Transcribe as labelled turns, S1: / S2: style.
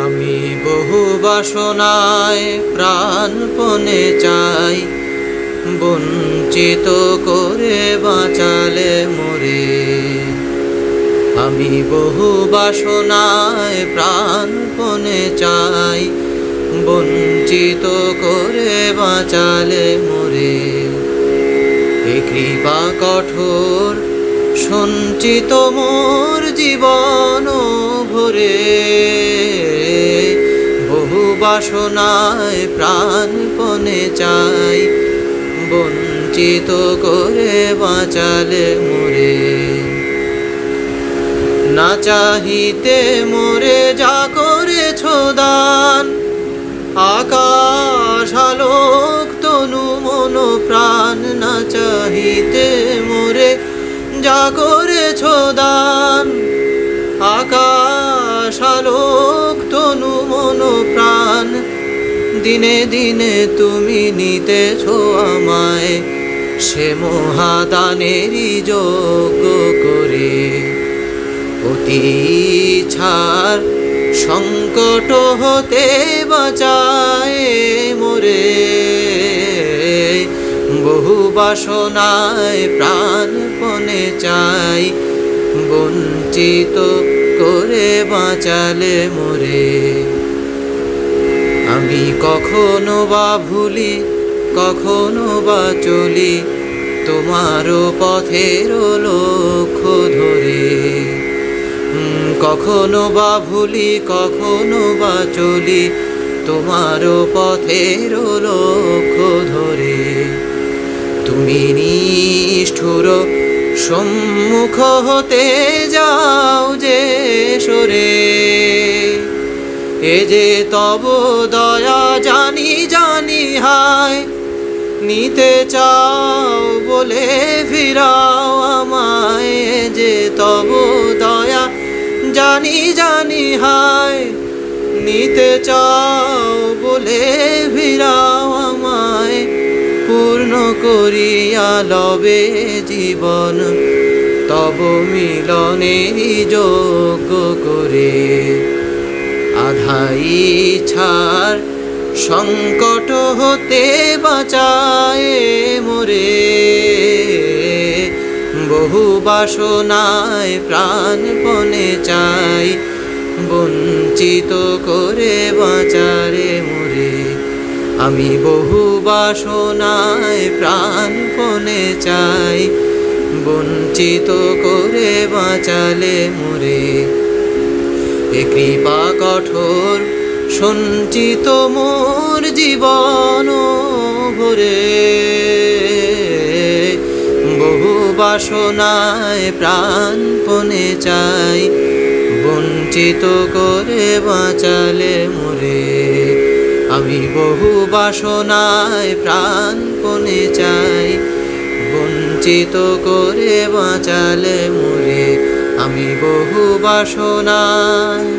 S1: আমি বহু বাসনায় প্রাণপণে চাই, বঞ্চিত করে বাঁচালে মোরে। আমি বহু বাসনায় প্রাণপণে চাই, বঞ্চিত করে বাঁচালে মোরে। এ কৃপা কঠোর সঞ্চিত মোর জীবন ভরে, বহু বাসনায় প্রাণপণে চাই, বঞ্চিত করে বাঁচালে মোরে। না চাহিতে মোরে যা করেছ দান, আকাশ আলোক তনু মন প্রাণ। না চাহিতে মোরে যা করেছ দান, আকাশ আলোক তনু মন প্রাণ। দিনে দিনে তুমি নিতেছ আমায়, সে মহাদানেরই যোগ্য করে। অতি ছাড় সংকট হতে বাঁচায় মোরে, বহু বাসনায় প্রাণপণে চাই, বঞ্চিত করে বাঁচালে মোরে। আমি কখনো বা ভুলি, কখনো বা চলি, তোমারও পথের লক্ষ্য ধরে। কখনো বা ভুলি, কখনো বা চলি, তোমারও পথের লক্ষ্য ধরে। তুমি নিষ্ঠুর সম্মুখ হতে যাও যে সরে, এ যে তব দয়া জানি জানি হায়। নিতে চাও বলে ফিরাও আমায়, এ যে তব দয়া জানি জানি হায়। নিতে চাও বলে ফিরাও আমায়, পূর্ণ করিয়া লবে জীবন তব মিলনেরই যোগ্য করে। আধাই ছাড় সংকট হতে বাঁচায় মোরে, বহু বাসনায় প্রাণপণে চাই, বঞ্চিত করে বাঁচারে মোরে। আমি বহু বাসনায় প্রাণপণে চাই, বঞ্চিত করে বাঁচালে মোরে। এ কৃপা কঠোর সঞ্চিত মোর জীবন ভরে, বহু বাসনায় প্রাণপণে চাই, বঞ্চিত করে বাঁচালে মোরে। আমি বহু বাসনায় প্রাণপণে চাই, বঞ্চিত করে বাঁচালে মোরে। আমি বহু বাসনায়